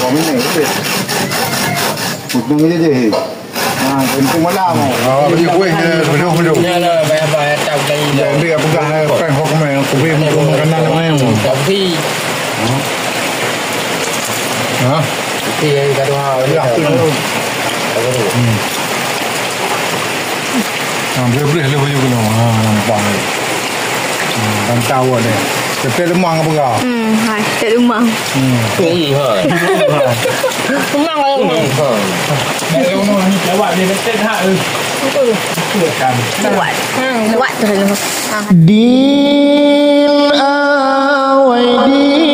Kami ni, putong aja je. Penting malam. Beli kuih betul. Ya lah, bayar tahu lagi. Dia pegang pen kau kemana? Kuih makanan namanya. Tapi. Tapi kado Ya, tu. Boleh lebih juga nampak. Dan tahu ada. Tapi lemang apa kau? Hai, tak lemang. Lemang kalau lemang. Lemang ni lewat dia dekat hak tu. Lewat. Lewat tu. Din awai din